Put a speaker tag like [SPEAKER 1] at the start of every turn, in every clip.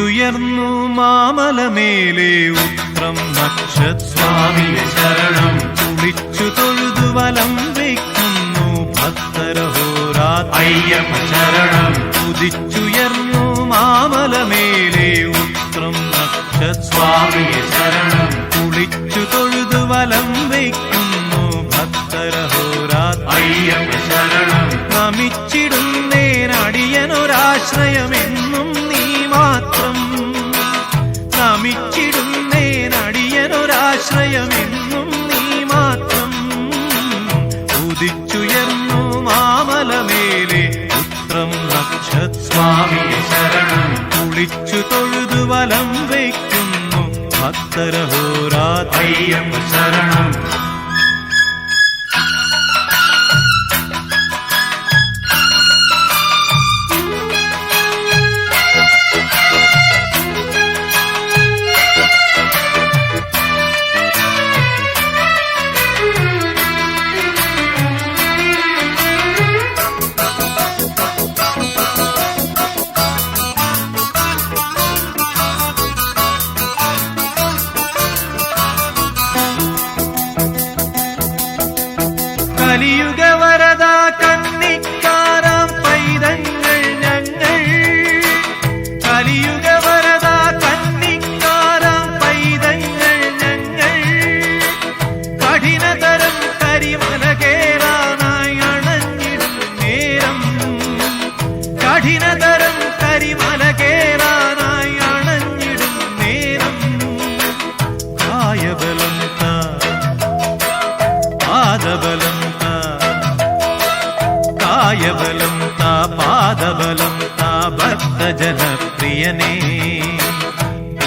[SPEAKER 1] ഉദിച്ചുയർന്നു മാമലമേലെ ഉത്രം നക്ഷസ്വാമിയെ ശരണം. കുളിച്ചു തൊഴുതു വലം വയ്ക്കുന്നു ഭക്തരഹോരാത്ര
[SPEAKER 2] അയ്യപ്പ ശരണം.
[SPEAKER 1] ഉദിച്ചുയർന്നു മാമലമേലെ ഉത്രം നക്ഷസ്വാമിയെ ശരണം. കുളിച്ചു തൊഴുതു വലം വയ്ക്കുന്നു ഭക്തരഹോരാത്ര
[SPEAKER 2] അയ്യപ്പ ശരണം.
[SPEAKER 1] നമിച്ചിടുന്നേനടിയനൊരാശ്രയമെന്നും നീ മാത്രം. നമിച്ചിടുന്നേനടിയനൊരാശ്രയമെന്നും നീ മാത്രം. ഉദിച്ചുയർന്നു മാമലമേലെ ഉത്രം നക്ഷസ്വാമിയെ
[SPEAKER 2] ശരണം.
[SPEAKER 1] കുളിച്ചു തൊഴുതു വലം വയ്ക്കുന്നു ഭക്തരഹോരാത്ര
[SPEAKER 2] അയ്യപ്പ ശരണം.
[SPEAKER 1] കലിയുഗവരദ കന്നിക്കാരാം പൈതങ്ങൾ ഞങ്ങൾ. കലിയുഗവരദ കന്നിക്കാരാം പൈതങ്ങൾ ഞങ്ങൾ. കഠിനതരം കരിമല കേറാനായി അണഞ്ഞിടും നേരം. കഠിനതരം കരിമല കേറാനായി അണഞ്ഞിടും നേരം. കായബലം പാദബലം കായബലം താ പാദബലം താ ഭക്തജനപ്രിയനേ.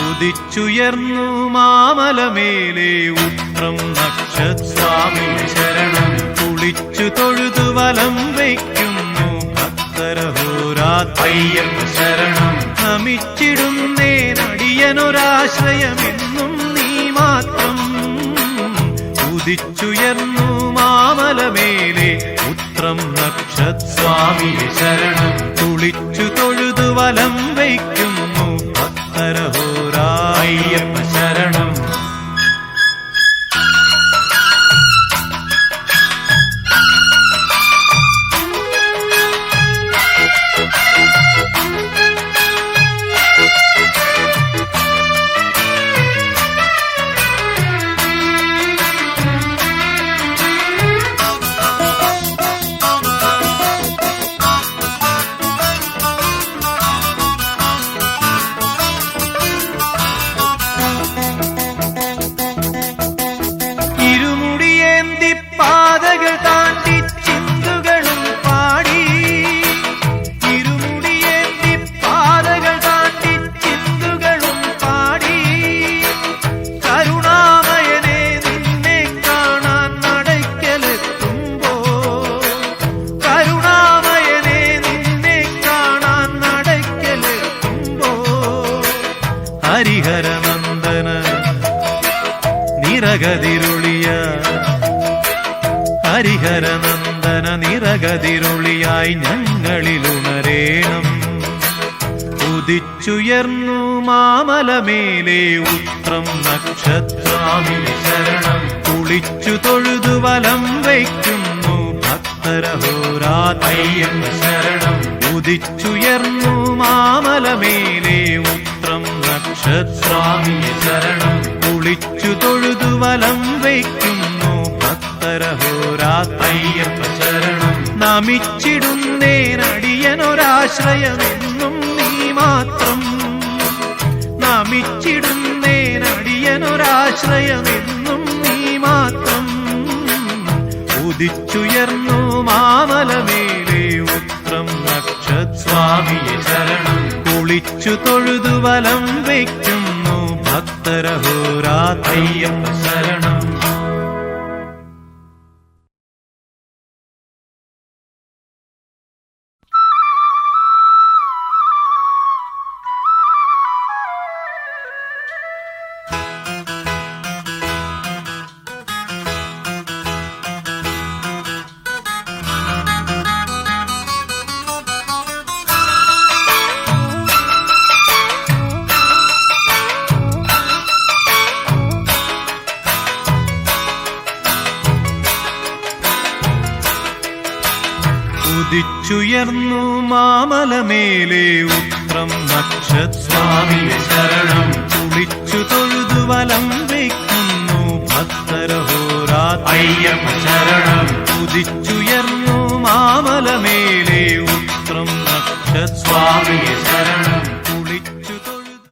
[SPEAKER 1] ഉദിച്ചുയർന്നു മാമലമേലെ ഉത്രം നക്ഷസ്വാമിയെ ശരണം. കുളിച്ചു തൊഴുതു വലം വയ്ക്കുന്നു ഭക്തരഹോരാത്ര
[SPEAKER 2] അയ്യപ്പ ശരണം.
[SPEAKER 1] നമിച്ചിടുന്നേനടിയനൊരാശ്രയമെന്നും നീ മാത്രം. ഉദിച്ചുയർന്നു മാമലമേലെ ഉത്രം നക്ഷസ്വാമിയെ
[SPEAKER 2] ശരണം.
[SPEAKER 1] കുളിച്ചു തൊഴുതു വലം വയ്ക്കുന്നു ഭക്തരഹോരാത്ര
[SPEAKER 2] അയ്യപ്പ ശരണം.
[SPEAKER 1] ഇരുമുടിയേന്തി പാതകൾ താണ്ടി ചിന്തുകളും പാടി. ഇരുമുടിയേന്തി പാതകൾ താണ്ടി ചിന്തുകളും പാടി. കരുണാമയനെ നിന്നെ കാണാൻ നടയ്ക്കലെത്തുമ്പോ. കരുണാമയനെ നിന്നെ കാണാൻ നടയ്ക്കലെത്തുമ്പോ. ഹരിഹരനന്ദന നിറകതിരുളിയ ഹരിഹരനന്ദന നിറകതിരുളിയായി ഞങ്ങളിലുണരേണം. ഉദിച്ചുയർന്നു മാമലമേലെ ഉത്രം നക്ഷസ്വാമിയെ ശരണം. കുളിച്ചു തൊഴുതു വലം വയ്ക്കുന്നു ഭക്തരഹോരാത്ര
[SPEAKER 2] അയ്യപ്പ ശരണം.
[SPEAKER 1] ഉദിച്ചുയർന്നു മാമലമേലെ ഉത്രം നക്ഷസ്വാമിയെ
[SPEAKER 2] ശരണം.
[SPEAKER 1] കുളിച്ചു തൊഴുതു വലം വയ്ക്കുന്നു ഭക്തരഹോരാത്ര
[SPEAKER 2] അയ്യപ്പ ശരണം.
[SPEAKER 1] നമിച്ചിടുന്നേനടിയനൊരാശ്രയമെന്നും നീ മാത്രം. നമിച്ചിടുന്നേനടിയനൊരാശ്രയമെന്നും നീ മാത്രം. ഉദിച്ചുയർന്നു മാമലമേലെ ഉത്രം നക്ഷസ്വാമിയെ
[SPEAKER 2] ശരണം.
[SPEAKER 1] കുളിച്ചു തൊഴുതു വലം വയ്ക്കുന്നു ഭക്തരഹോരാത്ര
[SPEAKER 2] അയ്യപ്പ ശരണം.
[SPEAKER 1] ഉദിച്ചുയർന്നു മാമലമേലെ ഉത്രം നക്ഷത്ര
[SPEAKER 2] സ്വാമിയെ ശരണം
[SPEAKER 1] കുളിച്ചു തൊഴുതു വലം വയ്ക്കുന്നു ഭക്തരഹോരാത്രം
[SPEAKER 2] അയ്യപ്പ ശരണം
[SPEAKER 1] ഉദിച്ചുയർന്നു മാമലമേലെ ഉത്രം നക്ഷത്ര
[SPEAKER 2] സ്വാമിയെ ശരണം